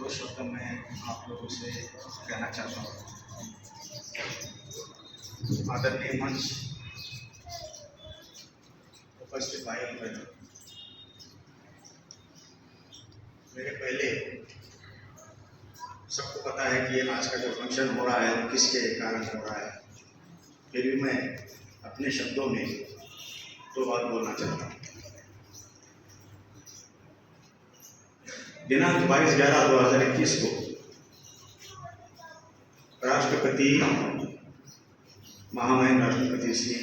दो शब्द मैं आप लोगों से कहना चाहता हूँ। आदरणीय मंच उपस्थित भाई बहनों, मेरे पहले सबको पता है कि आज का जो फंक्शन हो रहा है किसके कारण हो रहा है, फिर भी मैं अपने शब्दों में दो बात बोलना चाहता हूँ। दिनांक 22/11/2021 को राष्ट्रपति महामहिम राष्ट्रपति श्री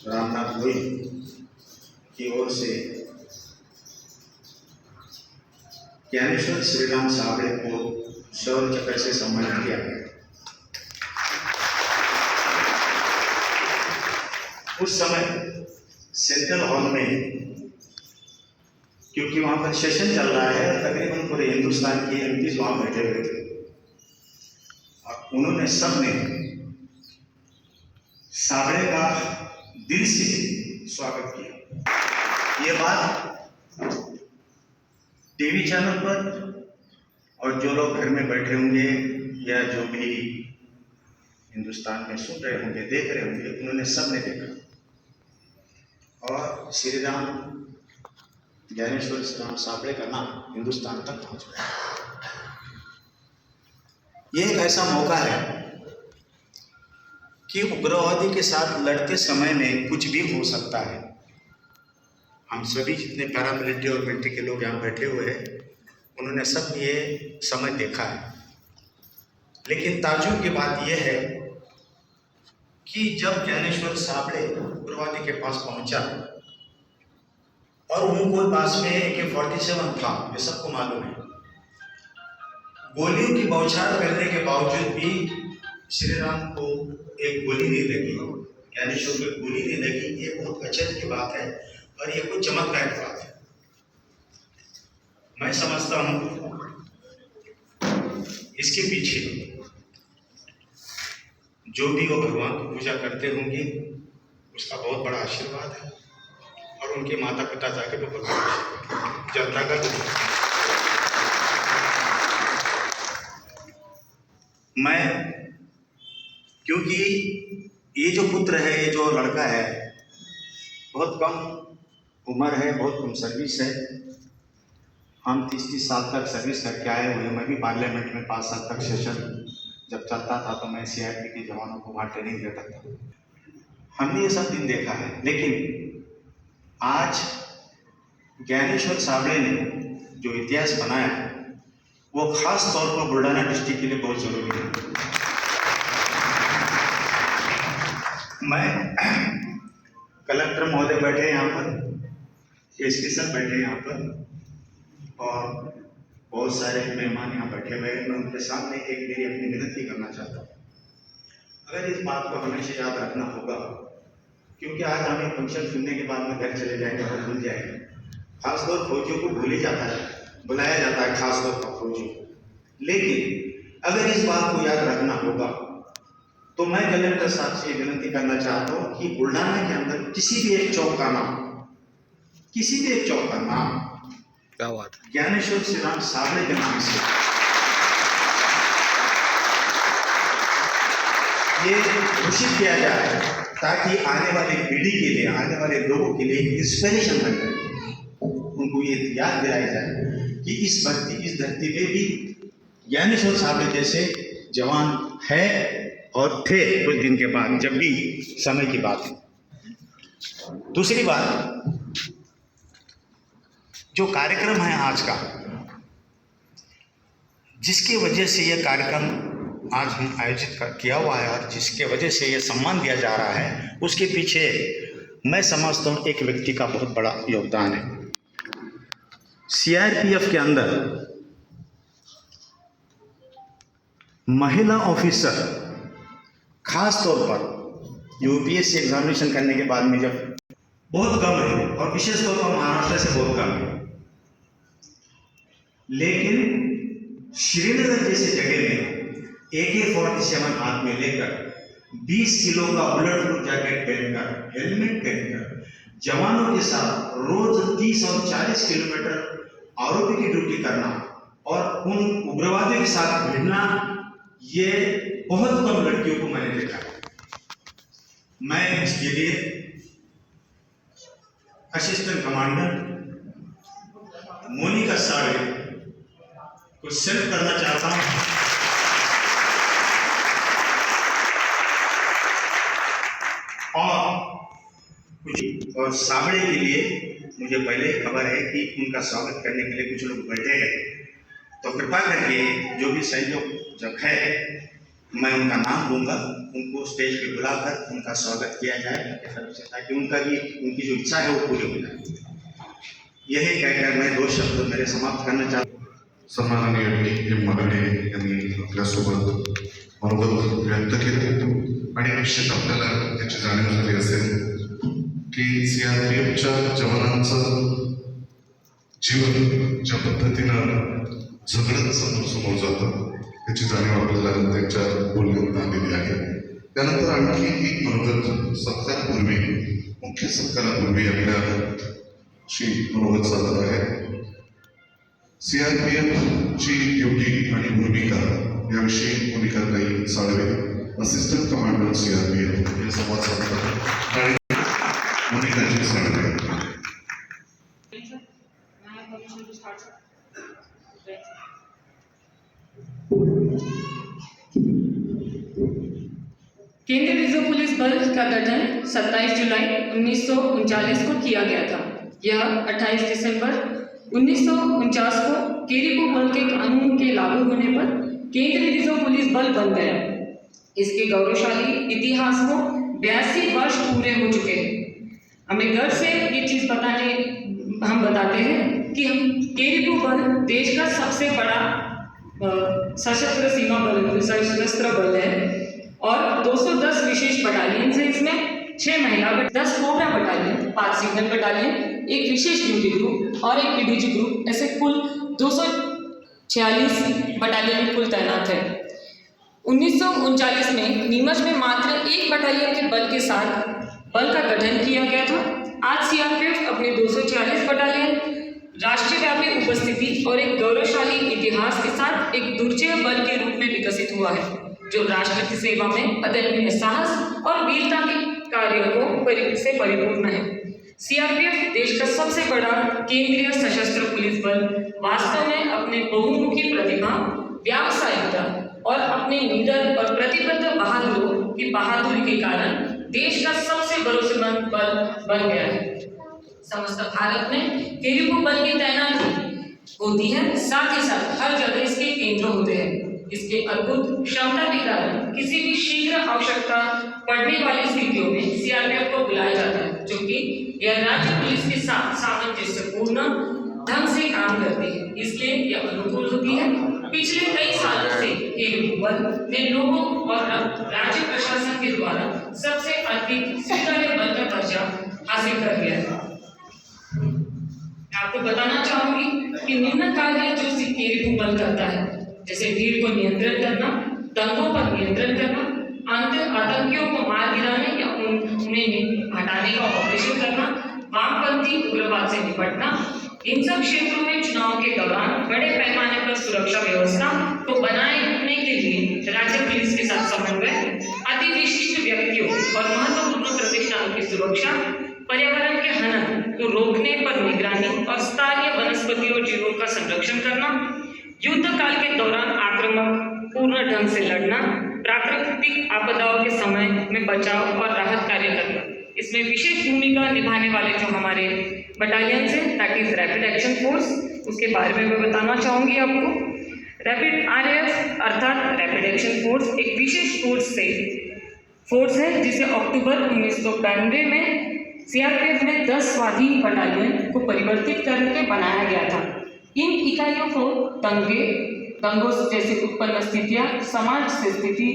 रामनाथ कोविंद की ओर से ज्ञानेश्वर श्रीराम साबळे को शौर्य चक्र से सम्मानित किया गया। उस समय सेंट्रल हॉल में, क्योंकि वहां पर सेशन चल रहा है, तकरीबन पूरे हिंदुस्तान के एमपीज वहां बैठे हुए थे और उन्होंने सबने साबळे का दिल से स्वागत किया। ये बात टीवी चैनल पर और जो लोग घर में बैठे होंगे या जो भी हिंदुस्तान में सुन रहे होंगे, देख रहे होंगे, उन्होंने सबने देखा और श्री राम ज्ञानेश्वर श्रीराम साबळे का नाम हिंदुस्तान तक पहुंच गया। ये एक ऐसा मौका है कि उग्रवादी के साथ लड़ते समय में कुछ भी हो सकता है। हम सभी जितने पैरामिलिट्री और मिलिट्री के लोग यहाँ बैठे हुए हैं, उन्होंने सब ये समय देखा है। लेकिन ताज्जुब की बात यह है कि जब ज्ञानेश्वर साबळे उग्रवादी के पास पहुंचा और उनको पास में AK-47 था, ये सबको मालूम है। गोलियों की बौछार करने के बावजूद भी श्री राम को एक गोली नहीं लगी, ज्ञानेश्वर को गोली नहीं लगी। ये बहुत अचरज की बात है और ये कुछ चमत्कार की बात है। मैं समझता हूँ इसके पीछे जो भी वो भगवान की पूजा करते होंगे उसका बहुत बड़ा आशीर्वाद है और उनके माता पिता जाके तो भगवान जनता का मैं, क्योंकि ये जो पुत्र है, ये जो लड़का है, बहुत कम उम्र है, बहुत कम सर्विस है। हम 30-30 साल तक सर्विस करके आए हुए हैं। मैं भी पार्लियामेंट में 5 साल तक सेशन जब चलता था तो मैं CRP के जवानों को वहाँ ट्रेनिंग देता था। हमने ये सब दिन देखा है। लेकिन आज ज्ञानेश्वर साबळे ने जो इतिहास बनाया वो खास तौर पर बुल्ढाना डिस्ट्रिक्ट के लिए बहुत जरूरी है। मैं कलेक्टर महोदय बैठे यहाँ पर, SP सर बैठे यहाँ पर और बहुत सारे मेहमान यहाँ बैठे हुए हैं। मैं उनके सामने एक मेरी अपनी विनती करना चाहता हूँ। अगर इस बात को हमेशा याद रखना होगा, क्योंकि आज हम एक फंक्शन सुनने के बाद में घर चले जाएंगे और भूल जाएंगे। खासतौर फौजियों को भूल ही जाता है, बुलाया जाता है खासतौर पर फौजियों को। लेकिन अगर इस बात को याद रखना होगा तो मैं कलेक्टर साहब से विनती करना चाहता हूँ कि बुल्ढाना के अंदर किसी भी एक चौक का नाम, किसी भी एक चौक का नाम ज्ञानेश्वर श्रीराम साबळे के नाम से ये घोषित किया जाए, ताकि आने वाली पीढ़ी के लिए, आने वाले लोगों के लिए इंस्पिरेशन बन जाए। उनको ये याद दिलाई जाए कि इस धरती पे भी ज्ञानेश्वर साबळे जैसे जवान है और थे कुछ दिन के बाद, जब भी समय की बात है। दूसरी बात, जो कार्यक्रम है आज का, जिसकी वजह से यह कार्यक्रम आज हम आयोजित किया हुआ है और जिसके वजह से यह सम्मान दिया जा रहा है, उसके पीछे मैं समझता हूँ एक व्यक्ति का बहुत बड़ा योगदान है। CRPF के अंदर महिला ऑफिसर खास तौर पर UPSC एग्जामिनेशन करने के बाद में जब बहुत कम है और विशेष तौर पर महाराष्ट्र से बहुत कम है, लेकिन श्रीनगर जैसे जगह में AK-47 हाथ में लेकर 20 किलो का बुलेट प्रूफ जैकेट पहनकर, हेलमेट पहनकर जवानों के साथ रोज 30 और 40 किलोमीटर आरोपी की ड्यूटी करना और उन उग्रवादियों के साथ भिड़ना, ये बहुत कम लड़कियों को मैंने देखा है। मैं इसके लिए असिस्टेंट कमांडर मोनिका साड़े को सैल्यूट करना चाहता हूं। और साबड़े के लिए मुझे पहले खबर है कि उनका स्वागत करने के लिए कुछ लोग बैठे हैं, तो कृपा करके जो भी सहयोग जब है मैं उनका नाम दूंगा, उनको स्टेज पे बुलाकर उनका स्वागत किया जाए ताकि उनकी जो इच्छा है वो पूरी हो जाए। यही कहकर मैं 2 शब्द मेरे समाप्त करना चाहता हूँ। सन्माननीय मगडे यांनी आपल्यासोबत मनोगत व्यक्त केले आणि निश्चित आपल्याला याची जाणीव झाली असेल की सीआरपीएफच्या जवानांचं जीवन ज्या पद्धतीनं झगडत समोर जातं याची जाणीव आपल्याला त्यांच्या बोलण्यात आलेली आहे। त्यानंतर आणखी एक मनोगत सत्कारापूर्वी, मुख्य सत्कारापूर्वी आपल्या श्री मनोगत साधत आहे। सीआरपीएफ ची ड्युटी आणि भूमिका याविषयी मोनिकाताई साळवे, असिस्टंट कमांडर सीआरपीएफ हे संवाद साधतात आणि मोनिकाजी साळवे। केंद्रीय रिजर्व पुलिस बल का गठन 27 जुलाई 1939 को किया गया था। यह 28 दिसंबर 1949 को केरीपो बल के कानून के लागू होने पर केंद्रीय रिजर्व पुलिस बल बन गया। इसके गौरवशाली इतिहास को 82 वर्ष पूरे हो चुके हैं। हमें गर्व से ये चीज हम बताते हैं कि हम केरीपो बल देश का सबसे बड़ा सशस्त्र सीमा बल, सशस्त्र बल है और 210 विशेष बटालियन है। इसमें 6 महिला 10 कोबरा बटालियन, 5 सिग्नल बटालियन, एक विशेष ड्यूटी ग्रुप और एक पीडीजी ग्रुप, ऐसे कुल 246 बटालियन कुल तैनात है। 1939 में नीमच में मात्र 1 बटालियन के बल के साथ बल का गठन किया गया था। आज सीआरपीएफ अपने 246 बटालियन, राष्ट्रव्यापी उपस्थिति और एक गौरवशाली इतिहास के साथ एक दुर्जय बल के रूप में विकसित हुआ है, जो राष्ट्र की सेवा में अदम्य साहस और वीरता के कार्यों को से परिपूर्ण है। सीआरपीएफ देश का सबसे बड़ा केंद्रीय सशस्त्र पुलिस बल वास्तव में अपने बहुमुखी प्रतिभा, व्यावसायिकता और अपने निडर और प्रतिबद्ध बहादुरों की बहादुरी के कारण देश का सबसे भरोसेमंद बल बन गया है। समस्त भारत में केरीपो बल की तैनाती होती है, साथ ही साथ हर जगह इसके केंद्र होते हैं। इसके अद्भुत क्षमता के कारण किसी भी शीघ्र आवश्यकता पड़ने वाली स्थितियों में सीआरपीएफ को बुलाया जाता है, जो कि यह राज्य पुलिस के साथ सामंजस्यपूर्ण ढंग से काम करती है, इसलिए यह अनुकूल होती है। पिछले कई सालों से केरीपो बल ने लोगों और राज्य प्रशासन के द्वारा सबसे अधिक स्वीकार्य बल का दर्जा हासिल कर लिया है। आपको बताना चाहूंगी कि निम्न कार्य जो केरीपो बल करता है, जैसे भीड़ को नियंत्रण करना, दंगों पर नियंत्रण करना, आतंकियों को मार गिराने या उन्हें हटाने का ऑपरेशन करना, वामपंथी उग्रवाद से निपटना, इन सब क्षेत्रों में चुनाव के दौरान बड़े पैमाने पर सुरक्षा व्यवस्था को बनाए रखने के लिए राज्य पुलिस के साथ समन्वय, अति विशिष्ट व्यक्तियों और महत्वपूर्ण प्रतिष्ठानों की सुरक्षा, पर्यावरण के हनन को रोकने पर निगरानी और स्थानीय वनस्पति और जीवों का संरक्षण करना, युद्ध काल के दौरान आक्रामक पूर्ण ढंग से लड़ना, प्राकृतिक आपदाओं के समय में बचाव और राहत कार्य करना। इसमें विशेष भूमिका निभाने वाले जो हमारे बटालियन है, that is rapid action force, उसके बारे में मैं बताना चाहूंगी आपको। रैपिड आरएएफ अर्थात रैपिड एक्शन फोर्स एक विशेष फोर्स है जिसे अक्टूबर 1992 में सीआरपीएफ में 10 स्वाधीन बटालियन को परिवर्तित करके बनाया गया था। इन इकाइयों को दंगों जैसे उत्पन्न स्थितियां, समाज से स्थिति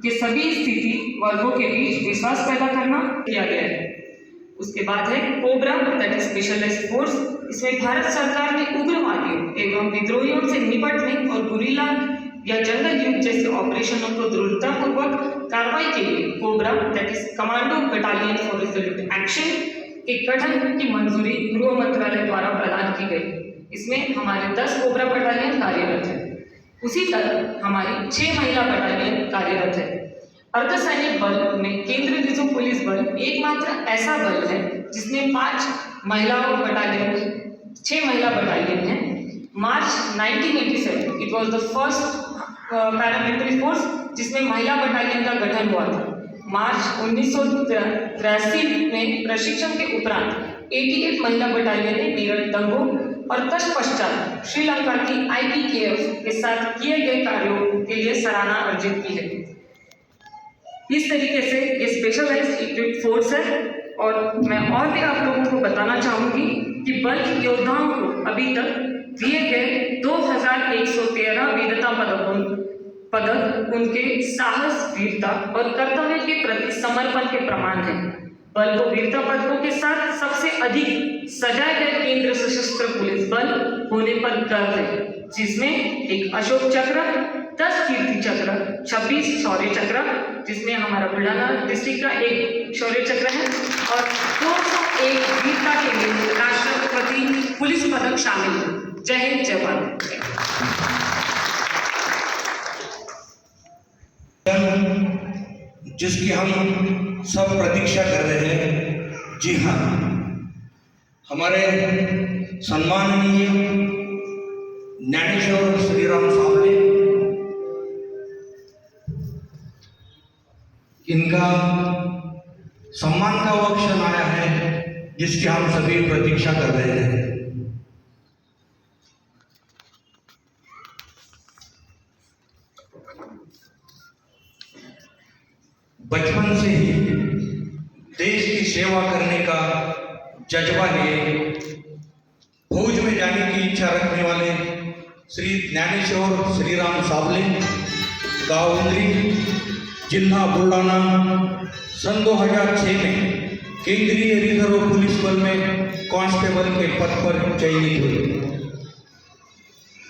के सभी स्थिति वर्गों के बीच विश्वास पैदा करना किया गया है। उसके बाद है cobra, that is specialised force. इसमें भारत सरकार ने उग्रवादियों एवं विद्रोहियों से निपटने और गुरिल्ला या जंगल युद्ध जैसे ऑपरेशनों को दृढ़तापूर्वक कार्रवाई के लिए cobra, that is commando battalion for resolute action के गठन की मंजूरी गृह मंत्रालय द्वारा प्रदान की गई। इसमें हमारे 10 कोबरा बटालियन कार्यरत है। उसी तरह हमारी 6 महिला बटालियन कार्यरत है। अर्धसैनिक बल में केंद्रीय रिजर्व पुलिस बल एकमात्र ऐसा बल है जिसमें 6 महिला बटालियन है। March 1987 it was the first paramilitary force जिसमें महिला बटालियन का गठन हुआ था। मार्च 1983 में प्रशिक्षण के उपरांत 88 महिला बटालियन ने मेरठ दंगों और तत्पश्चात श्रीलंका की IPKF के साथ किए गए कार्यों के लिए सराहना अर्जित की है। इस तरीके से ये स्पेशलाइज्ड इक्विप्ड फोर्स है। और मैं और भी आप लोगों को बताना चाहूँगी कि बल के योद्धाओं को अभी तक दिए गए 2113 वीरता पदक उनके साहस, वीरता और कर्तव्य के प्रति समर्पण के प्रमाण हैं। बल को वीरता पदकों के साथ सबसे अधिक सजाए गए केंद्र सशस्त्र पुलिस बल होने पर गर्व है, जिसमें एक अशोक चक्र, 10 कीर्ति चक्र, 26 शौर्य चक्र, जिसमें हमारा बुल्ढाना डिस्ट्रिक्ट का एक शौर्य चक्र है, और 201 वीरता के लिए राष्ट्रपति पुलिस पदक शामिल है। जय हिंद, जय भारत। जिसकी हम सब प्रतीक्षा कर रहे हैं, जी हाँ, हमारे सम्माननीय ज्ञानेश्वर श्रीराम साबले, इनका सम्मान का वो क्षण आया है जिसकी हम सभी प्रतीक्षा कर रहे हैं। बचपन से ही देश की सेवा करने का जज्बा लिए फौज में जाने की इच्छा रखने वाले श्री ज्ञानेश्वर श्रीराम साबले, गांव उंदरी, जिला बुल्ढाना, सन 2006 में केंद्रीय रिजर्व पुलिस बल में कांस्टेबल के पद पर चयनित हुए।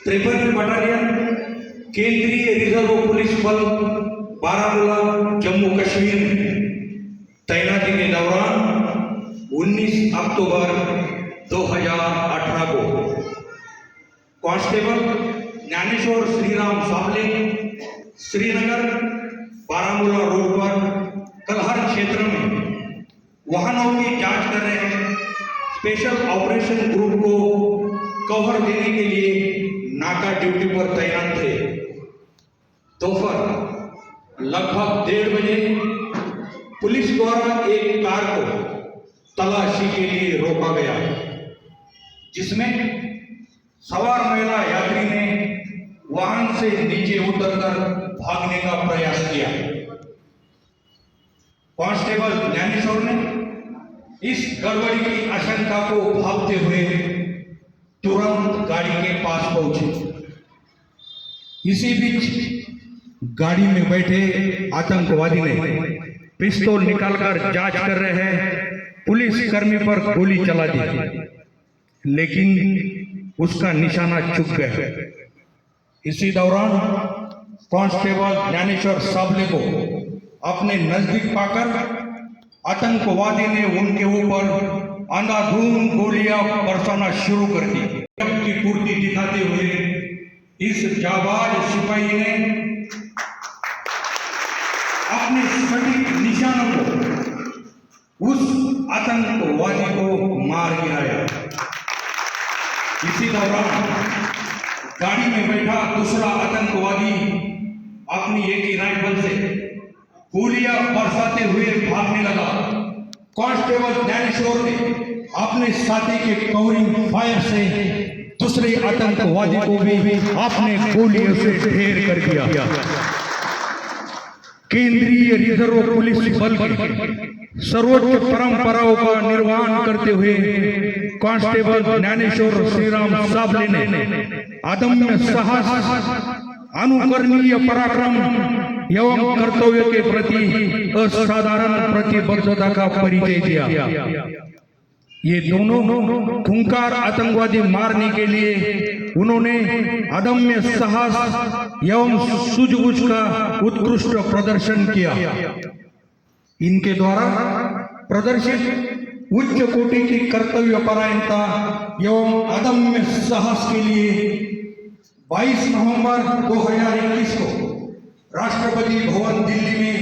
53 बटालियन केंद्रीय रिजर्व पुलिस बल बारामूला, जम्मू कश्मीर में तैनाती के दौरान 19 अक्टूबर 2018 को कांस्टेबल ज्ञानेश्वर श्रीराम साबले श्रीनगर बारामूला रोड पर कलहर क्षेत्र में वाहनों की जांच कर रहे स्पेशल ऑपरेशन ग्रुप को कवर देने के लिए नाका ड्यूटी पर तैनात थे। दोपहर लगभग 1:30 बजे पुलिस द्वारा एक कार को तलाशी के लिए रोका गया, जिसमें सवार महिला यात्री ने वाहन से नीचे उतरकर भागने का प्रयास किया। कांस्टेबल ज्ञानेश्वर ने इस गड़बड़ी की आशंका को भांपते हुए तुरंत गाड़ी के पास पहुंचे। इसी बीच गाड़ी में बैठे आतंकवादी ने पिस्तौल निकालकर जांच कर रहे पुलिस कर्मी पर गोली चला दी, लेकिन उसका निशाना चूक गया। इसी दौरान कांस्टेबल ज्ञानेश्वर साबले को अपने नजदीक पाकर आतंकवादी ने उनके ऊपर अंधाधुंध गोलियां बरसाना शुरू कर दी। की पूर्ति दिखाते हुए इस जाबाज सिपाही ने अपने सटीक निशानों को उस आतंकवादी को मार गिराया। इसी दौरान गाड़ी में बैठा दूसरा आतंकवादी अपनी एक ही राइफल से गोलियां बरसाते हुए भागने लगा। कांस्टेबल ज्ञानेश्वर ने अपने साथी के कवरिंग फायर से दूसरे आतंकवादी को भी अपने गोलियों से ढेर कर दिया। केंद्रीय रिजर्व पुलिस बल की सर्वोच्च परंपराओं का निर्वहन करते हुए कांस्टेबल ज्ञानेश्वर श्रीराम साबले ने अदम्य साहस, अनुकरणीय पराक्रम एवं कर्तव्य के प्रति असाधारण प्रतिबद्धता का परिचय दिया। ये दोनों खूंखार आतंकवादी मारने के लिए उन्होंने अदम्य साहस एवं सूझबूझ का उत्कृष्ट प्रदर्शन किया। इनके द्वारा प्रदर्शित उच्च कोटि की कर्तव्य परायणता एवं अदम्य साहस के लिए 22 नवंबर 2021 को राष्ट्रपति भवन दिल्ली में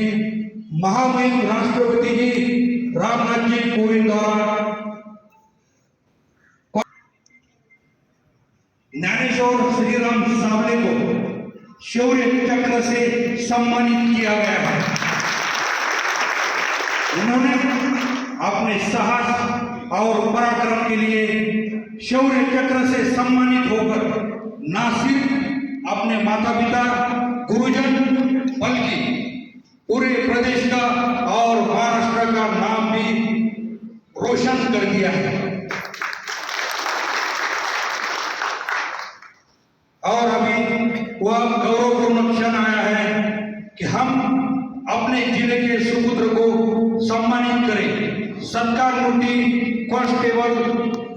महामहिम राष्ट्रपति जी रामनाथ जी कोविंद द्वारा ज्ञानेश्वर श्रीराम साबले को शौर्य चक्र से सम्मानित किया गया है। उन्होंने अपने साहस और पराक्रम के लिए शौर्य चक्र से सम्मानित होकर न सिर्फ अपने माता पिता गुरुजन बल्कि पूरे प्रदेश का और महाराष्ट्र का नाम भी रोशन कर दिया है। और अभी वह गौरवपूर्ण क्षण आया है कि हम अपने जिले के सुपुत्र को सम्मानित करें। सत्कार मूर्ति कांस्टेबल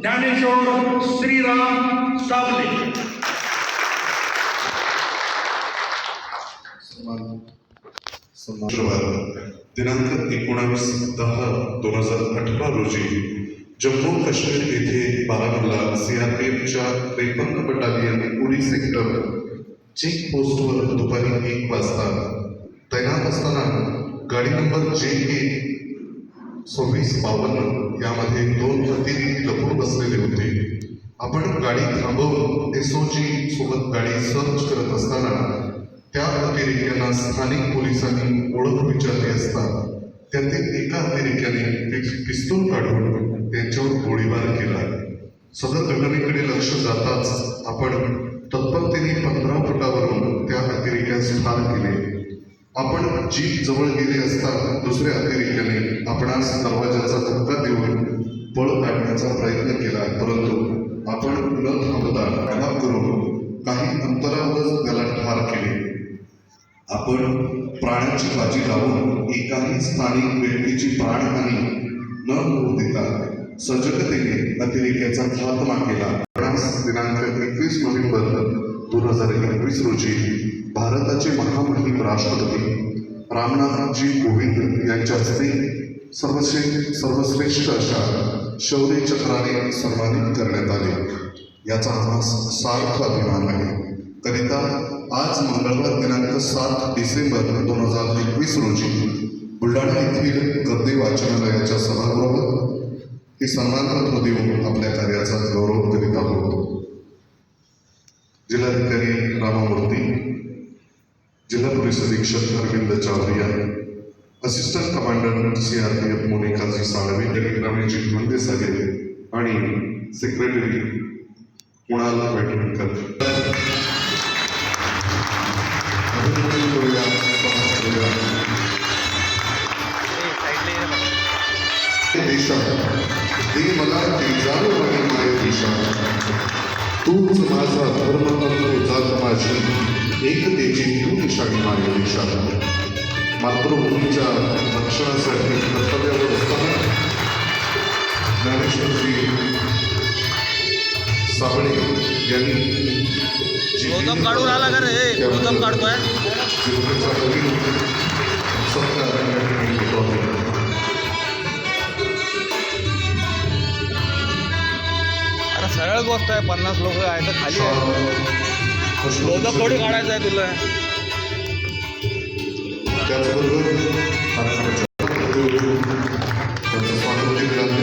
ज्ञानेश्वर श्रीराम साबले। शुक्रवार दिनांक 19/10/2018 रोजी जम्मू काश्मीर येथे बारामुल्ला सीआरपीएफच्या 53 बटालियन उरी सेक्टर चेक पोस्टवर दुपारी 1 वाजता तैनात असताना गाडी नंबर JA 2652 यामध्ये 2 अतिरेकी लपून बसलेले होते। आपण गाडी थांबवून SOG सोबत गाडी सर्च करत असताना त्या अतिरेक्यांना स्थानिक पोलिसांनी ओळख विचारली असता त्यातील एका अतिरेक्याने पिस्तूल काढून त्यांच्यावर गोळीबार केला। सदर घटनेकडे लक्ष जाताच आपण तत्परतेने 15 फुटावरून त्या अतिरेक्यास ठार केले। आपण जीप जवळ गेले असता दुसऱ्या अतिरेक्याने आपणास दरवाजाचा धक्का देऊन पळ काढण्याचा प्रयत्न केला, परंतु आपण न थांबता घाव करून काही अंतरावरच त्याला ठार केले। आपण प्राणाची बाजी लावून एकाही स्थानिक व्यक्तीची प्राणहानी न होऊ देता सजगतेने अतिरेक्याचा खात्मा केला। आपणास दिनांक 21 नोव्हेंबर 2021 रोजी भारताचे महामहिम राष्ट्रपती रामनाथजी कोविंद यांच्या हस्ते सर्वश्रेष्ठ अशा शौर्य चक्राने सन्मानित करण्यात आले। याचा आम्हास सार्थ अभिमान आहे। करिता आज मंगळवार दिनांक 7 डिसेंबर 2021 रोजी बुलढाणा येथील गद्दे वाचनालयाच्या सभागृहात हे सन्मानपत्र देऊन आपल्या कार्याचा गौरव करीत आहोत। जिल्हाधिकारी रामामूर्ती, जिल्हा पोलीस अधीक्षक Arvind Chavariya, assistant commandant CRPF मोनिकाजी साळवे, रमेशजी मंदे साहेब आणि सेक्रेटरी कुणाल पैठणकर। दे मला तेजारो आणि माय दिशा, तूच माझा धर्म तू जात माझी, एकतेची तू निशाणी माय दिशा। मातृभूमीच्या रक्षणासाठी कर्तव्यावर असताना ज्ञानेश्वरजी साबळे यांनी गौतम काढून आला का रे? गौतम काढतोय अरे सरळ गोष्ट आहे, 50 लोक आहे तर खाली आहे, गौतम थोडी काढायचं आहे तुला। त्याचबरोबर त्यांचं स्वागत केले आहे।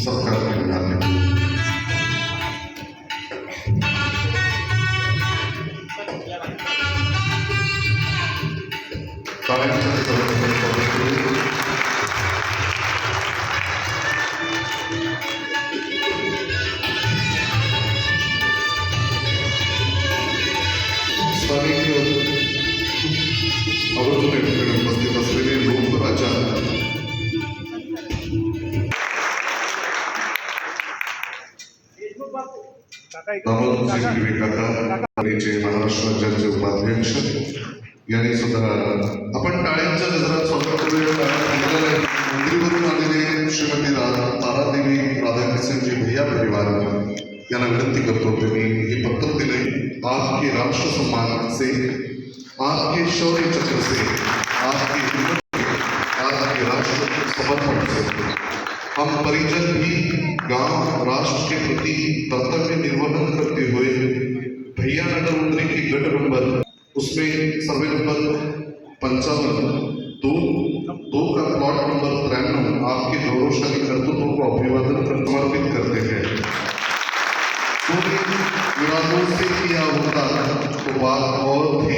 सत्कार केलेला आहे। आवर्जून उपस्थित असलेले लोकराजा रामोजी विवेकानंदचे महाराष्ट्र राज्याचे उपाध्यक्ष यांनी सुद्धा आपण टाळ्यांच्या गजरात स्वागत करूया। मंदिरवरून आलेले श्रीमती तारादेवी राधाकृष्णजी भैया परिवार यांना विनंती करतो, त्यांनी हे पत्र दिले। आपके राष्ट्र सम्मान से आपके शौर्य चक्र से, आपकी हिम्मत से, आपके राष्ट्र के समर्पण से हम परिजन भी गांव राष्ट्र के प्रति कर्तव्य निर्वहन करते हुए भैया नगर मंत्री की गढ़ नंबर उसमें सर्वे नंबर 55 दो का प्लॉट नंबर 93 आपके गौरवशाली कर्तव्यों को अभिवादन कर समर्पित करते हैं। तूने इरादों से किया होता तो बात और थी,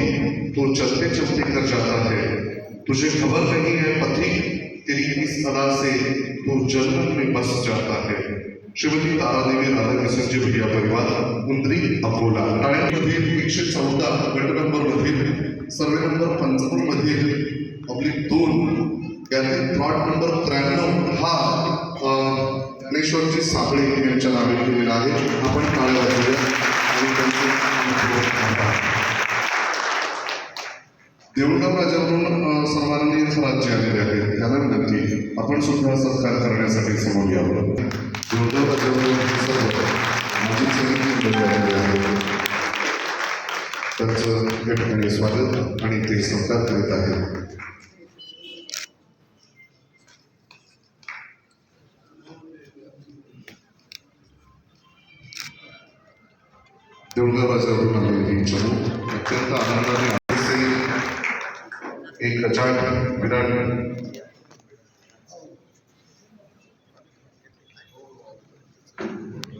तो चलते चलते कर जाता है। तुझे खबर नहीं है पथिक, तेरी इस अदा से तू जन्नत में बस जाता है। श्रीमती तारादेवी राधाकिशन जी भैया परिवार उंदरी अकोला ठाण्यामधील 114 गट नंबर मधील सर्वे नंबर 55 मधील (2) यातील प्लॉट नंबर 93 हा ज्ञानेश्वरजी साबळे यांच्या नावे केलेला आहे। आपण टाळ्या वाजवूया आणि त्यांचे आभार। देऊळगाव राजावरून सन्माननीय राज्य आलेले आहेत, त्यांना विनंती आपण सुद्धा सत्कार करण्यासाठी समोर यावं। देऊळगाव राजावरून सर्व माजी सैनिक मंडळी आलेले आहेत, त्यांचं या ठिकाणी स्वागत आणि ते सत्कार करीत आहेत। देऊळगाव राजावरून आलेली चमू अत्यंत आनंदाने एक अजाट विराट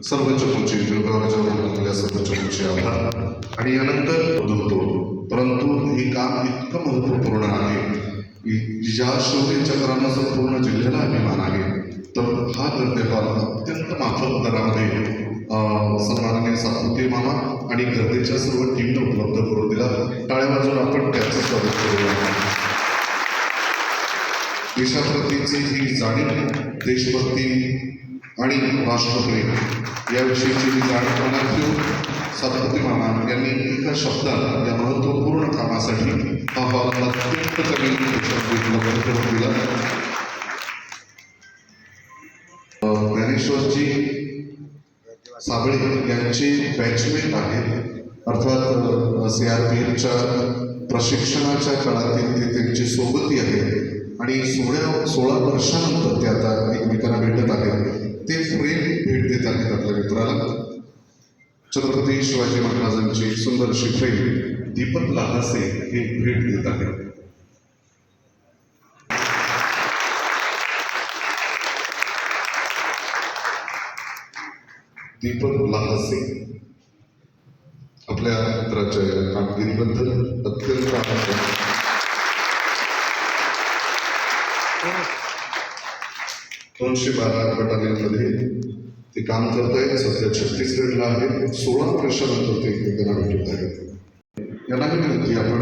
सर्व चमूचे देऊळगाव राजावरून आलेल्या सर्व चमूचे आभार आणि यानंतर होतो। परंतु हे काम इतकं महत्त्वपूर्ण आहे की ज्या शौर्य चक्रानं संपूर्ण जिल्ह्याला अभिमान आहे, तर हा गद्यपाल अत्यंत माफक दरामध्ये सन्माननीय सातपुते मामा आणि गर्दीच्या सर्व टीमने उपलब्ध करून दिला। टाळ्या वाजवून आपण त्याचं स्वागत करूया। देशाप्रतीची ही जाणीव, देशभक्ती आणि राष्ट्रप्रेम याविषयीची ही जाणीव मनात ठेवून सातपुते मामा यांनी एका शब्दात या महत्त्वपूर्ण कामासाठी हा हॉल अत्यंत कमी उपलब्ध करून दिला। ज्ञानेश्वरजी साबळे यांचे बॅचमेट आहेत, अर्थात CRPFच्या प्रशिक्षणाच्या काळातील ते त्यांची सोबती आहे आणि 16 वर्षानंतर ते आता एकमेकांना भेटत आहेत। ते फ्रेम भेट देत आहेत आपल्या मित्राला। छत्रपती शिवाजी महाराजांची सुंदरशी फ्रेम दीपक लाहासे हे भेट देत आहेत। दीपक लाहासे आपल्या मित्राच्या कामगिरीबद्दल अत्यंत आभार। 212 बटालियनमध्ये ते काम करत आहेत, सध्या छत्तीसगडला आहे। 16 वर्षानंतर ते एकमेकांना भेटत आहेत। यांनाही विनंती आपण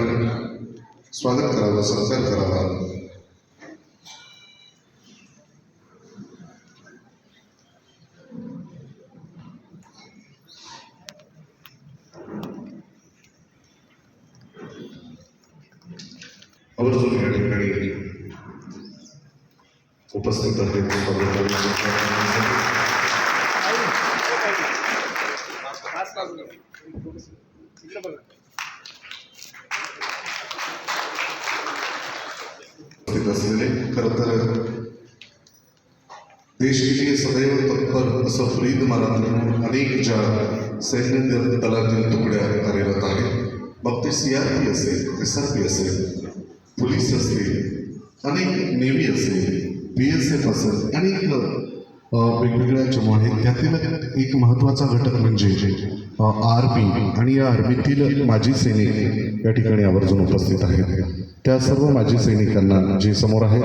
स्वागत करावं, सत्कार करावा। आवर्जून या ठिकाणी उपस्थित आहेत असलेले। खरं तर देश के लिए सदैव तत्पर असं फ्रीद मारत अनेक ज्या सैन्य दलातील तुकड्या कार्यरत आहेत, मग ते CRP असेल, SRP असेल, पोलीस असतील, अनेक नेव्ही असेल, BSF असेल, अनेक वेगवेगळ्या चमू आहेत। त्यातील एक महत्त्वाचा घटक म्हणजे आर्मी आणि या आर्मीतील माजी सैनिक या ठिकाणी आवर्जून उपस्थित आहेत। त्या सर्व माजी सैनिकांना जे समोर आहे,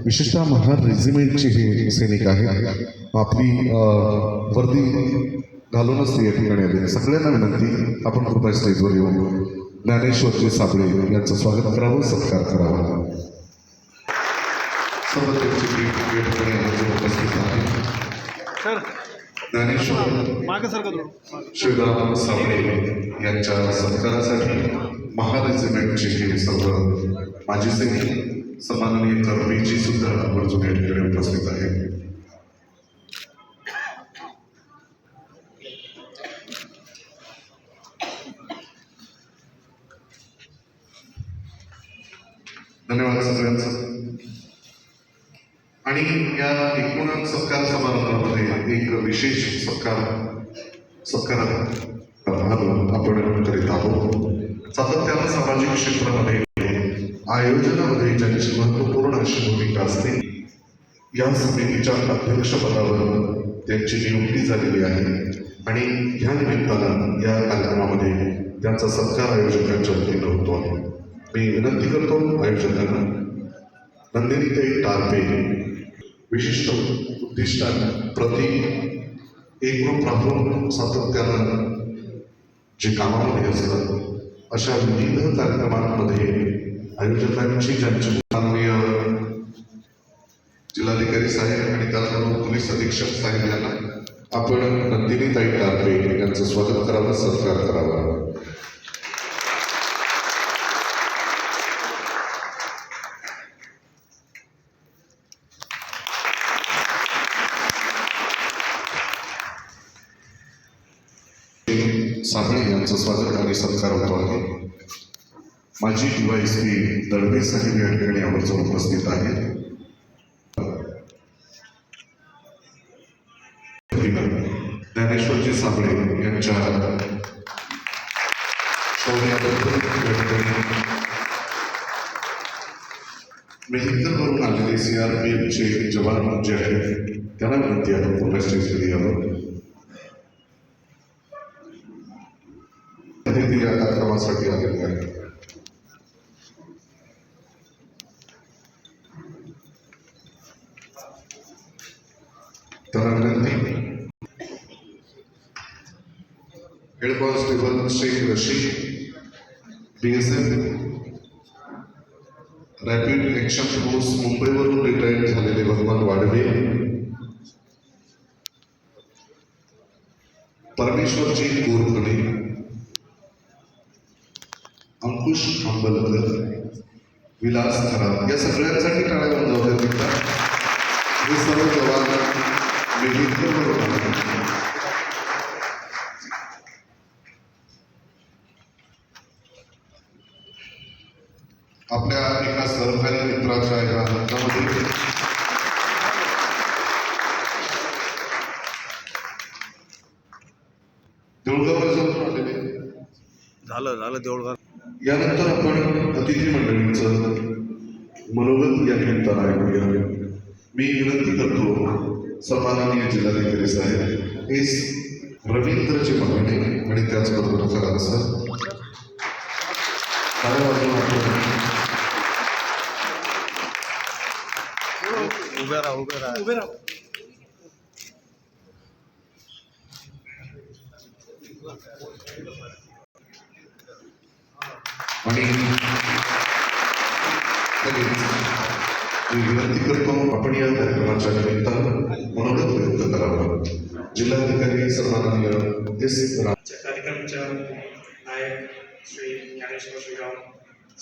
विशेषतः महार रेजिमेंटचे हे सैनिक आहेत, आपली वर्दी घालूनच ते या ठिकाणी आले। सगळ्यांना विनंती आपण कृपया स्टेजवर येऊन ज्ञानेश्वरजी साबळे यांचं स्वागत करावं, सत्कार करावा। सर्व त्यांची या ठिकाणी उपस्थित आहे। ज्ञानेश्वर श्रीराम साबळे यांच्या सत्कारासाठी महार रेजिमेंटचे हे सर्व माजी सैनिक सन्माननीय कर्वीजी सुद्धा आवर्जून या ठिकाणी उपस्थित आहेत। आणि या एकूण सत्कार समारंभामध्ये एक विशेष सत्कार आपण करीत आहोत. सातत्यानं सामाजिक क्षेत्रामध्ये आयोजनामध्ये ज्यांची महत्वपूर्ण अशी भूमिका असते, या समितीच्या अध्यक्षपदावर त्यांची नियुक्ती झालेली आहे आणि ह्या निमित्तानं या कार्यक्रमामध्ये त्यांचा सत्कार आयोजकांच्या वतीनं होतो आहे. मी विनंती करतो आयोजकांना नंदिनीताई टारपे विशिष्ट उद्दिष्टांप्रती एकरूप राहून सातत्यानं जे कामामध्ये असतात अशा विविध कार्यक्रमांमध्ये आयोजकांची ज्यांची माननीय जिल्हाधिकारी साहेब आणि त्याचबरोबर पोलीस अधीक्षक साहेब यांना आपण नंदिनीताई टारपे यांचं स्वागत करावं, सत्कार करावा. साबळे यांचं स्वागत आणि सत्कार होतो आहे. माजी DYSP दळवे साहेब या ठिकाणी आवर्जून उपस्थित आहेत. ज्ञानेश्वरजी साबळे यांच्या शौर्याबद्दल मेहकरवरून आलेले CRPFचे जवान जे आहेत त्यांना विनंती आहे पुन्हा स्टेजवर यावं. अतिथी या कार्यक्रमासाठी आलेले आहेत. त्यांना विनंती head constable Shaikh Rashid BSF rapid action force मुंबईवरून रिटायर्ड झालेले भगवान वाडवे, परमेश्वरजी गोरखणे, अंकुश आंबलकर, विलास खराब या सगळ्यांसाठी टाळ्या वाजवल्या जातात. हे सर्व जवान आपल्या एका सहकारी मित्राच्या या लग्नामध्ये देऊळगावला जाऊन आलेले. झालं देऊळगाव. यानंतर आपण अतिथी मंडळींचं मनोगत या निमित्तानं ऐकूया. मी विनंती करतो सन्माननीय जिल्हाधिकारी साहेब रवींद्रजी मगणे आणि त्याचबरोबर खराब सर उभे राहा. आणि मी विनंती करतो आपण या कार्यक्रमाच्या निमित्तानं मनोगत व्यक्त करावं. जिल्हाधिकारी सन्माननीय कार्यक्रमाच्या नायक Shri Dnyaneshwar Shriram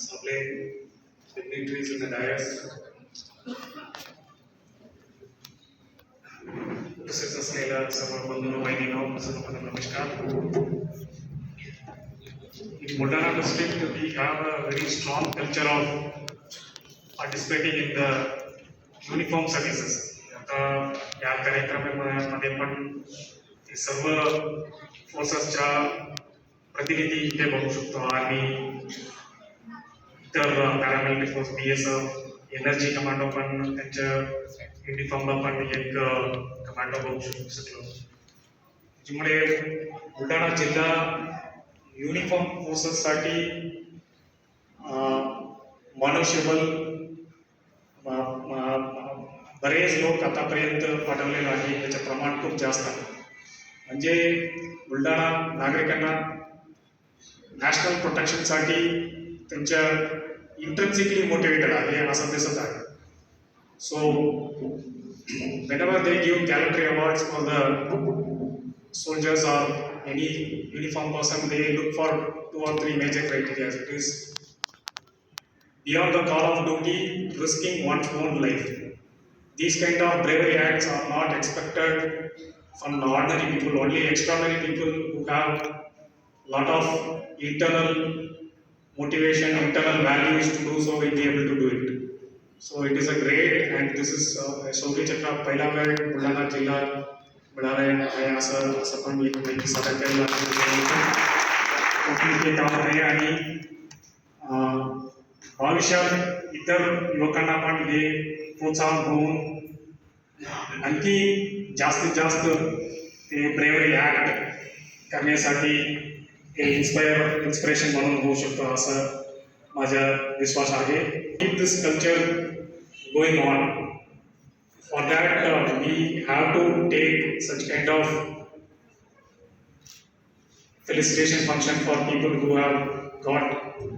Sable, dignitaries in the dais, तसेच असलेल्या सर्व बंधू बहिणींनो, सर्वांना नमस्कार. In Buldana district, we have a very strong culture of participating in the uniform services. आता या कार्यक्रमामध्ये पण ते सर्व फोर्सेसच्या प्रतिनिधी इथे बघू शकतो. आर्मी, इतर paramilitary force, BSF, energy commando पण त्यांच्या युनिफॉर्मला पण एक कमांडो बघू शकतो. त्यामुळे बुलढाणा जिल्हा युनिफॉर्म फोर्सेससाठी मनुष्यबळ बरेच लोक आतापर्यंत पाठवलेले आहे. त्याचं प्रमाण खूप जास्त आहे. म्हणजे बुलढाणा नागरिकांना नॅशनल प्रोटेक्शनसाठी त्यांच्या इंट्रिन्सिकली मोटिवेटेड आहे असं दिसत आहे. So whenever they give gallantry awards for the soldiers or any uniform person, they look for 2 or 3 major criteria. It is beyond the call of duty, risking one's own life. These kind of bravery acts are not expected from ordinary people. Only extraordinary people who have lot of internal motivation, internal values to do so will be able to do it. So it is a great and this is शौर्य चक्र पहिला वेळ बुलढाणा जिल्हा मिळाला आहे असं पण मी माहिती सादर केली कोकणी काम आहे आणि भविष्यात इतर युवकांना पण हे प्रोत्साहन होऊन आणखी जास्तीत जास्त ते ब्रेवरी ॲक्ट करण्यासाठी ते इन्स्पिरेशन म्हणून होऊ शकतो असं माझा विश्वास आहे. Keep this culture going on. For that, we have to take such kind of felicitation function for people who have got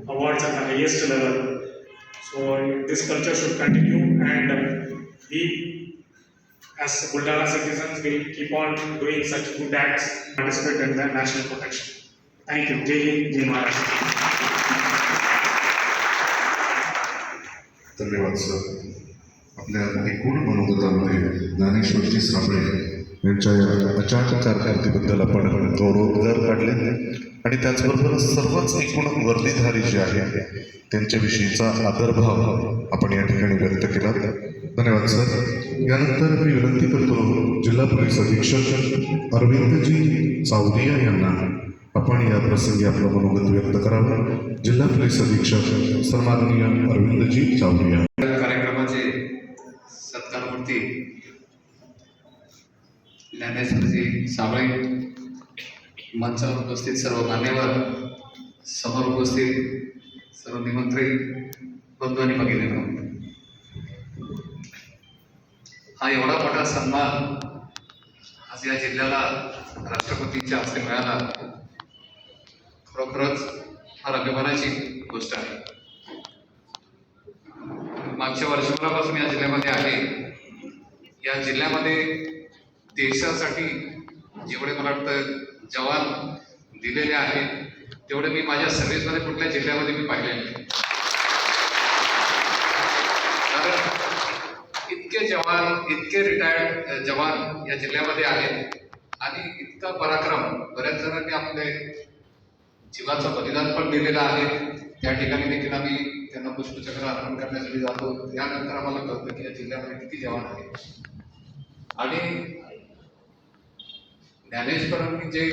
awards at the highest level. So this culture should continue, and we, as Buldana citizens, will keep on doing such good acts, participate in the national protection. Thank you. Jai Hind, Jai Maharashtra. धन्यवाद sir. आपल्या एकूण मनोगतामध्ये ज्ञानेश्वरजी साबळे यांच्या या अचाट कारकिर्दीबद्दल आपण गौरवोद्गार काढले आणि त्याचबरोबर सर्वच एकूण वर्दीधारी जे आहे त्यांच्याविषयीचा आदरभाव आपण या ठिकाणी व्यक्त केला. धन्यवाद सर. यानंतर मी विनंती करतो जिल्हा पोलीस अधीक्षक अरविंदजी चावरिया यांना आपण या प्रसंगी आपलं मनोगत व्यक्त करावं. जिल्हा पोलीस अधीक्षक सन्माननीय अरविंदजी चावरिया. कार्यक्रमाचे सत्कारमूर्ती ज्ञानेश्वरजी साबळे, मंचावर उपस्थित सर्व मान्यवर, समोर उपस्थित सर्व निमंत्रित बंधू आणि भगिनींनो, हा एवढा मोठा सन्मान आज या जिल्ह्याला राष्ट्रपतींच्या हस्ते मिळाला, खरोखरच फार अभिमानाची गोष्ट आहे. मागच्या वर्षभरापासून या जिल्ह्यामध्ये आहे. या जिल्ह्यामध्ये देशासाठी जेवढे मला वाटतं जवान दिलेले आहेत तेवढे मी माझ्या सर्व्हिसमध्ये कुठल्या जिल्ह्यामध्ये मी पाहिले नाही. कारण इतके जवान, इतके रिटायर्ड जवान या जिल्ह्यामध्ये आहेत आणि इतका पराक्रम, बऱ्याच जणांनी आपले जीवाचं बलिदान पण दिलेलं आहे. त्या ठिकाणी देखील आम्ही त्यांना पुष्पचक्र अर्पण करण्यासाठी जातो. त्यानंतर आम्हाला कळतं की या जिल्ह्यामध्ये किती जवान आहेत. आणि ज्ञानेश्वरांनी म्हणजे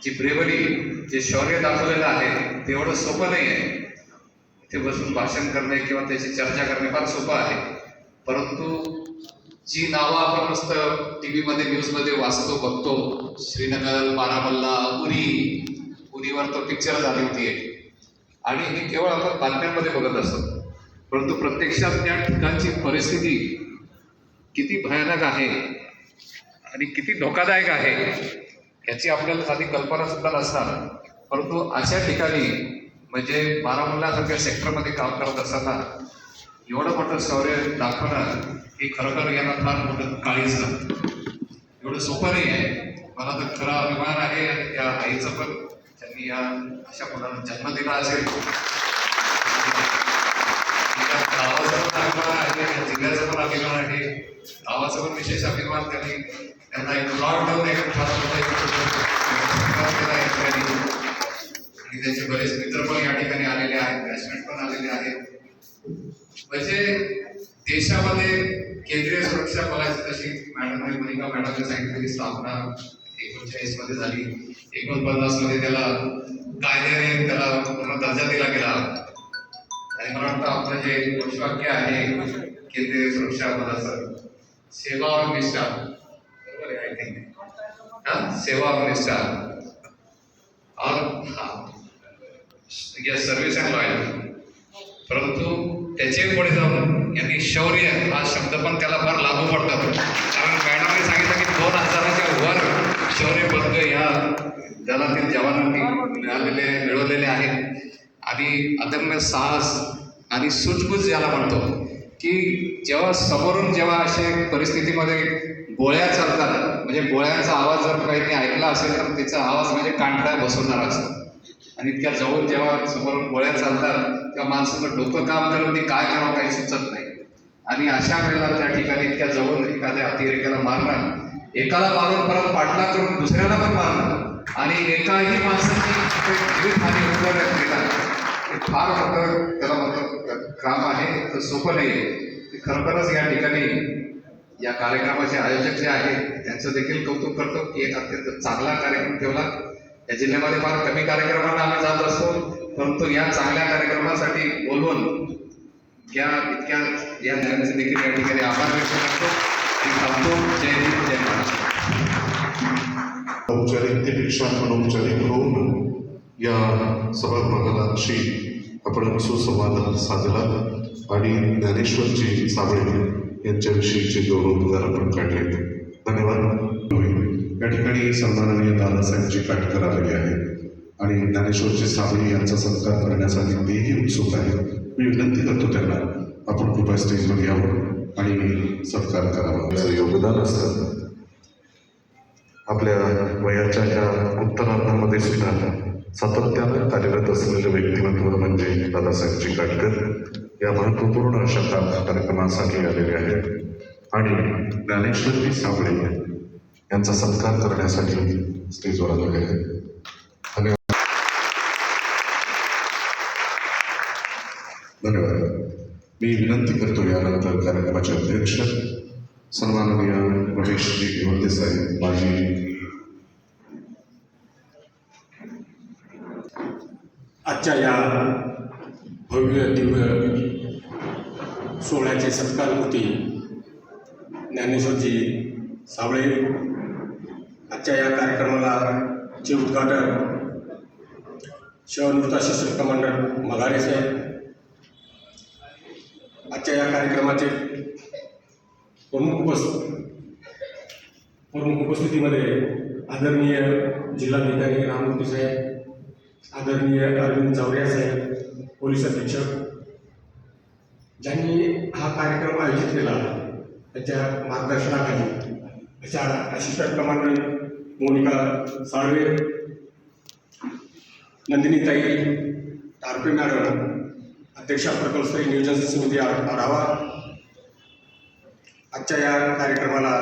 जी ब्रेवरी, जे शौर्य दाखवलेलं आहे ते एवढं सोपं नाही आहे. इथे बसून भाषण करणे किंवा त्याची चर्चा करणे फार सोपं आहे, परंतु जी नावं आपण नुसतं टी व्हीमध्ये, न्यूजमध्ये वाचतो, बघतो, श्रीनगर, बारामुल्ला, उरीवर तो पिक्चर झाली होती आणि हे केवळ आपण बातम्यांमध्ये बघत असतो, परंतु प्रत्यक्षात त्या ठिकाणची परिस्थिती किती भयानक आहे आणि किती धोकादायक आहे याची आपल्याला साधी कल्पना सुद्धा नसणार. परंतु अशा ठिकाणी म्हणजे बारामुल्लासारख्या सेक्टरमध्ये काम करत असताना एवढं मोठं शौर्य दाखवणं हे खरोखर यांना फार मोठं काळीज लागतं. एवढं सोपं नाही आहे. मला तर खरा अभिमान आहे आणि त्या आईचं पण, त्यांनी या अशा मुलांना जन्म दिला असेल. गावाचा पण अभिमान आहे, जिल्ह्याचा पण अभिमान आहे. गावाचा पण विशेष अभिमान त्यांना एक प्लॉट देऊन एक फार केला आणि त्यांचे बरेच मित्र पण या ठिकाणी आलेले आहेत, बॅचमेट पण आलेले आहेत. म्हणजे देशामध्ये केंद्रीय सुरक्षा बलाची तशी मॅडमने, मनिका मॅडमने सांगितलेली स्थापना 1939 मध्ये झाली. 49 मध्ये त्याला कायद्याने त्याला पूर्ण दर्जा दिला गेला आणि मला वाटतं आपलं जे घोषवाक्य आहे केंद्रीय सुरक्षा बलाचं, सेवा और निष्ठा, बरोबर आहे आय थिंक, सेवा और निष्ठा और यस सर्व्हिस अँड लॉयल्टी. परंतु त्याचे पुढे जाऊन यांनी शौर्य हा शब्द पण त्याला फार लागू पडतात. कारण मॅडमने सांगितलं की 2000च्या वर शौर्य पदक या दलातील जवानांनी मिळवलेले आहेत. आणि अदम्य साहस आणि सूझबूझ ज्याला म्हणतो की जेव्हा अशा परिस्थितीमध्ये गोळ्या चालतात, म्हणजे गोळ्यांचा आवाज जर काही ऐकला असेल तर त्याचा आवाज म्हणजे कांठळ्या बसवणारा असतो. आणि इतक्या जवळ जेव्हा समोरून गोळ्या चालतात तेव्हा माणसाचं डोकं काम करत ते काय करावं काही सुचत नाही. आणि अशा वेळेला त्या ठिकाणी इतक्या जवळ एखाद्या अतिरेक्याला मारणं, एकाला मारून परत पाठला करून दुसऱ्याला पण मारणं आणि एकाही माणसाची जीवितहानी उद्भवण्यात हे फार मोठं त्याला मोठं काम आहे, तर सोपं नाही आहे. खरोखरच या ठिकाणी या कार्यक्रमाचे आयोजक जे आहेत त्यांचं देखील कौतुक करतो की एक अत्यंत चांगला कार्यक्रम ठेवला. या जिल्ह्यामध्ये फार कमी कार्यक्रमांना आम्ही जात असतो, परंतु या चांगल्या कार्यक्रमासाठी बोलवून इतक्या या जणांचे देखील या ठिकाणी आभार व्यक्त करतो आणि थांबतो. जय हिंद, जय महाराष्ट्र. औपचारिकतेपेक्षा अनौपचारिक होऊन या सभागृहाशी आपण सुसंवाद साधला आणि ज्ञानेश्वरजी साबळे यांच्याविषयीचे गौरवोद्गार आपण काढले. धन्यवाद. या ठिकाणी सन्माननीय दादासाहेबजी काटकर आलेले आहेत आणि ज्ञानेश्वरजी साबळे यांचा सत्कार करण्यासाठी तेही उत्सुक आहेत. मी विनंती करतो त्यांना आपण कृपया स्टेजवर यावं आणि सत्कार करावा. याचं योगदान असतं. आपल्या वयाच्या या उत्तरार्धामध्ये सुद्धा सातत्यानं कार्यरत असलेले व्यक्तिमत्व म्हणजे दादासाहेबजी काटकर या महत्त्वपूर्ण अशा कार्यक्रमासाठी आलेले आहेत आणि ज्ञानेश्वरजी साबळे यांचा सत्कार करण्यासाठी स्टेजवर आलेले आहेत. धन्यवाद. मी विनंती करतो यानंतर कार्यक्रमाचे अध्यक्ष सन्माननीय रमेशजी गिवंते साहेब, माजी आजच्या या भव्य दिव्य सोहळ्याचे सत्कारमूर्ती ज्ञानेश्वरजी साबळे. आजच्या या कार्यक्रमाला चे उद्घाटन शिवनृत्य शिक्षक कमांडर मघारे साहेब. आजच्या या कार्यक्रमाचे प्रमुख उपस्थितीमध्ये आदरणीय जिल्हाधिकारी राममूर्ती साहेब, आदरणीय अरविंद जावरिया साहेब, पोलीस अधीक्षक, ज्यांनी हा कार्यक्रम आयोजित केला त्याच्या मार्गदर्शनाखाली अशा असिस्टंट कमांडर मोनिका साळवे, नंदिनीताई टारपे मॅडम, अध्यक्षा प्रकल्पस्तरीय नियोजन समिती आढावा. आजच्या या कार्यक्रमाला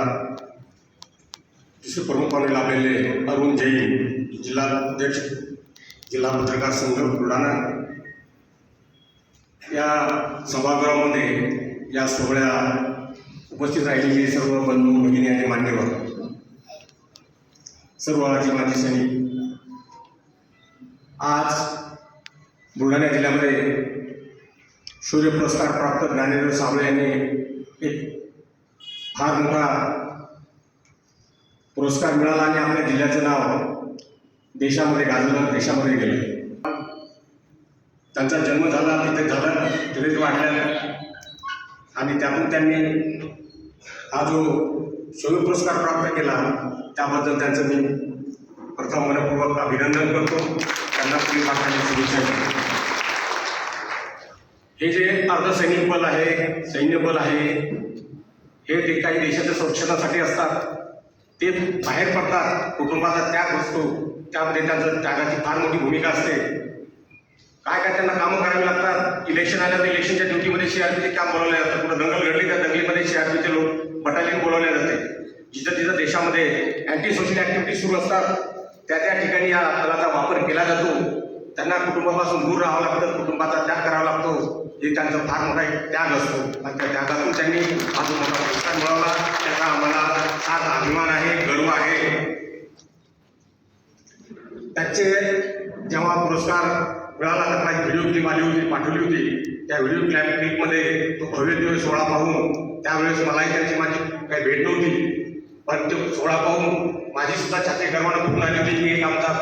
दुसरे प्रमुख पाहुणे लाभलेले अरुण जैन, जिल्हाध्यक्ष जिल्हा पत्रकार संघ बुलढाणा. या सभागृहामध्ये या सोहळ्यात उपस्थित राहिलेले सर्व बंधू भगिनी आणि मान्यवर, सर्व आजी माजी सैनिक. आज बुलढाणा जिल्ह्यामध्ये शौर्य पुरस्कार प्राप्त ज्ञानेश्वर साबळे यांनी एक फार मोठा पुरस्कार मिळाला आणि आपल्या जिल्ह्याचं नाव देशामध्ये गाजलं, देशामध्ये गेलं. त्यांचा जन्म झाला तिथे झाला, तिथेच वाढला आणि त्यातून त्यांनी हा जो शौर्य पुरस्कार प्राप्त केला त्याबद्दल त्यांचं मी प्रथम मनपूर्वक अभिनंदन करतो. त्यांना पुढील पाठवण्याची शुभेच्छा देतो. हे जे अर्धसैनिक बल आहे, सैन्य बल आहे, हे जे काही देशाच्या संरक्षणासाठी असतात ते बाहेर पडतात, कुटुंबाचा त्याग असतो, त्यामध्ये त्यांचं त्यागाची फार मोठी भूमिका असते. काय काय त्यांना कामं करावी लागतात. इलेक्शन आलं तर इलेक्शनच्या ड्युटीमध्ये सीआरपीचे काम बोलवले जातं. कुठं दंगल घडली त्या दंगलीमध्ये सीआरपीचे लोक बटालियन बोलवले जाते. जिथं जिथं देशामध्ये अँटी सोशल ॲक्टिव्हिटी सुरू असतात त्या त्या ठिकाणी या दलाचा वापर केला जातो. त्यांना कुटुंबापासून दूर राहावं लागतं, कुटुंबाचा त्याग करावा लागतो. हे त्यांचा फार मोठा एक त्याग असतो आणि त्या त्यागातून त्यांनी हा जो मोठा पुरस्कार मिळवला त्याचा आम्हाला फार अभिमान आहे, गर्व आहे. त्याचे जेव्हा पुरस्कार मिळाला तर माझी व्हिडिओ क्लिप आली होती, पाठवली होती. त्या व्हिडिओ क्लिपमध्ये तो भव्य दिवस सोहळा पाहून त्यावेळेस मलाही त्यांची माझी काही भेट नव्हती, पण तो सोहळा पाहून माझी सुद्धा छाती गर्वानं फुटून आली होती की एक आमचा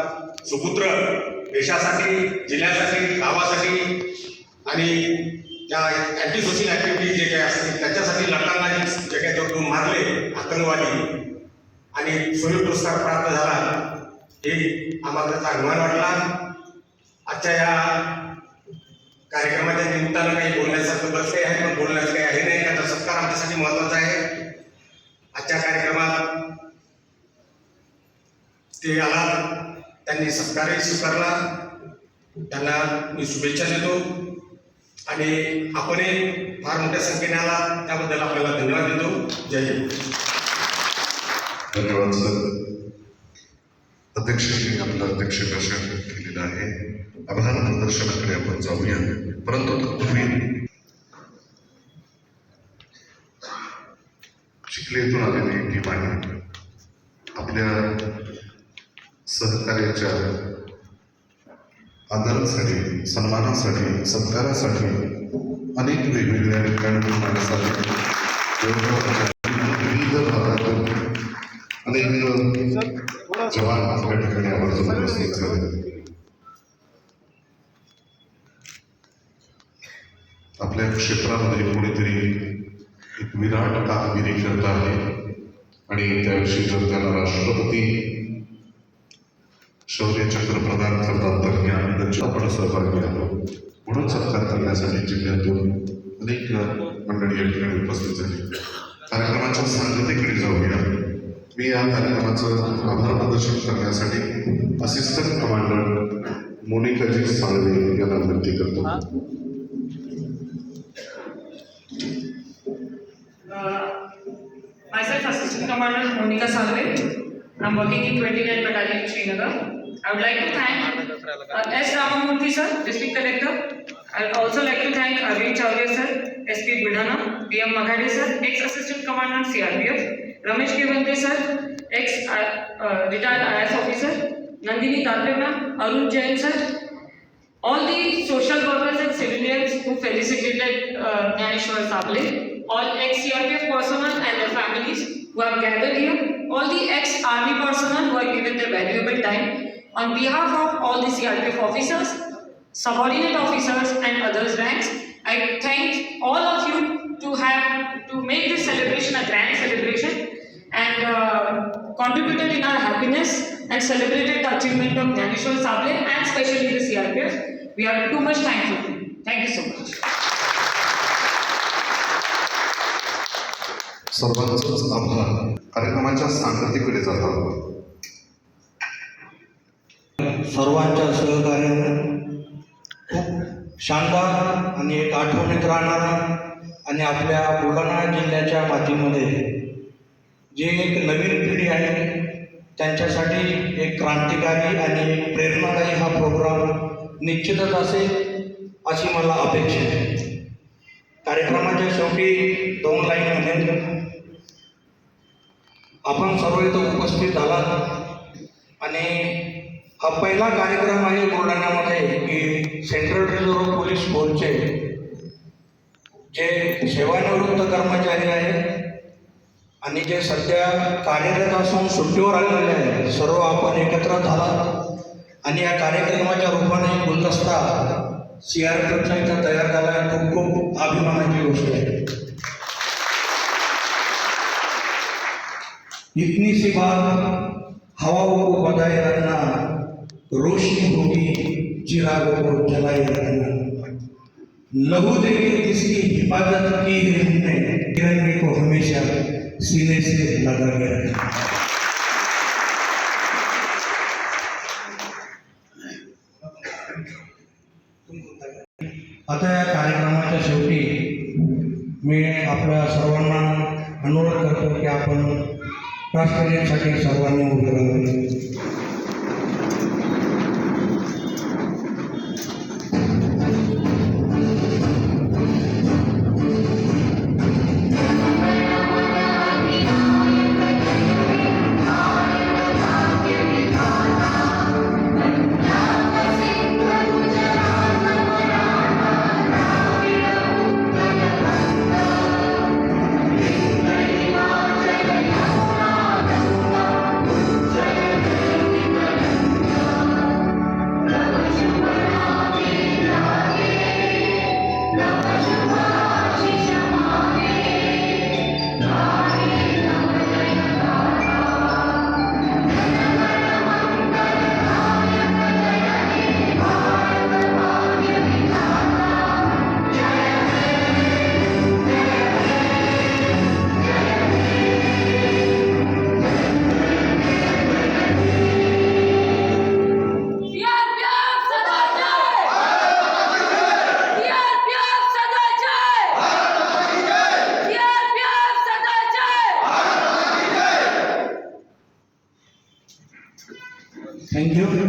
सुपुत्र देशासाठी, जिल्ह्यासाठी, गावासाठी आणि त्या अँटी सोशल ॲक्टिव्हिटी जे काही असतील त्याच्यासाठी लढताना जे काही तो मारले आतंकवादी आणि शौर्य पुरस्कार प्राप्त झाला, हे आम्हाला त्याचा अभिमान वाटला. आजच्या या कार्यक्रमाच्या निमित्तानं काही बोलण्यासारखं बरंच काही आहे, पण बोलण्याचं काही आहे नाही. त्याचा सत्कार आमच्यासाठी महत्त्वाचा आहे. आजच्या कार्यक्रमात ते आला, त्यांनी सत्कारही स्वीकारला, त्यांना मी शुभेच्छा देतो आणि आपणही फार मोठ्या संख्येने आला त्याबद्दल आपल्याला धन्यवाद देतो. जय हिंद. धन्यवाद सर. अध्यक्षांनी आपलं अध्यक्ष भाषण केलेलं आहे. आभार प्रदर्शनाकडे आपण जाऊया, परंतु तत्पूर्वी चिखलीतून आलेली टीम आहे. आपल्या सहकार्याच्या आदरासाठी, सन्मानासाठी, सत्कारासाठी अनेक वेगवेगळ्या ठिकाणी माणसाला विविध भागातून अनेक जवान आपल्या ठिकाणी आवर्जून उपस्थित झाले. आपल्या क्षेत्रामध्ये कोणीतरी एक विराट कामगिरी करत आहे आणि त्याविषयी जर त्याला राष्ट्रपती शौर्य चक्र प्रदान करतात तर या आनंदाची आपण सहभागी आहोत. म्हणून सत्कार करण्यासाठी जिल्ह्यातून अनेक मंडळी या ठिकाणी उपस्थित झाली. कार्यक्रमाच्या सांगतेकडे जाऊया. मी या कार्यक्रमाचं आभार प्रदर्शन करण्यासाठी असिस्टंट कमांडर मोनिकाजी साळवे यांना विनंती करतो. Myself, Assistant Commander Monica Salve. I'm working in 29 Battalion, Srinagar. I would like to thank S. Ramamurthy sir, District Collector. I would also like to thank Arvind Chaurya sir, SP Buldhana, PM Maghade sir, ex-Assistant Commandant CRPF, Ramesh Kevante sir, ex-retired IS officer, Nandini Tatpe ma'am, Arun Jain sir, all the social workers and civilians who felicitated Gyaneshwar Sable, all ex-CRPF personnel and their families who have gathered here, all the ex-army personnel who have given their valuable time. On behalf of all the CRPF officers, subordinate officers and others ranks, I thank all of you to make this celebration a grand celebration and contributed in our happiness and celebrated the achievement of Gyaneshwar Sable and especially the CRPF. We are too much thankful. Thank you so much. सर्वांचाच आभार. कार्यक्रमाच्या सांगतेकडे जातात. सर्वांच्या सहकार्याने खूप शानदार आणि एक आठवणीत राहणारा आणि आपल्या बुलढाणा जिल्ह्याच्या मातीमध्ये जे एक नवीन पिढी आहे त्यांच्यासाठी एक क्रांतिकारी आणि एक प्रेरणादायी हा प्रोग्राम निश्चितच असेल अशी मला अपेक्षा आहे. कार्यक्रमाच्या शेवटी 2 लाईनमध्ये आपण सर्व इथं उपस्थित आलात आणि हा पहिला कार्यक्रम आहे बुलढाण्यामध्ये की सेंट्रल रिझर्व्ह पोलीस फोर्सचे जे सेवानिवृत्त कर्मचारी आहेत आणि जे सध्या कार्यरत असून सुट्टीवर आलेले आहेत सर्व आपण एकत्र झालात आणि या कार्यक्रमाच्या रूपाने गुलदस्ता CRPFचा इथं तयार झाला आहे. खूप खूप अभिमानाची गोष्ट आहे. इतनी सी बात हवाओं को बताए रखना, रोशनी होगी चिरागों को जलाए रखना, लहू देके जिसकी हिफाजत की है हमने तिरंगे को हमेशा सीने से लगा के रखना. आता या कार्यक्रमाच्या शेवटी मी आपल्या सर्वांना अनुरोध करतो की आपण राष्ट्रगीतासाठी सर्वांनी उभे राहावे. थँक्यू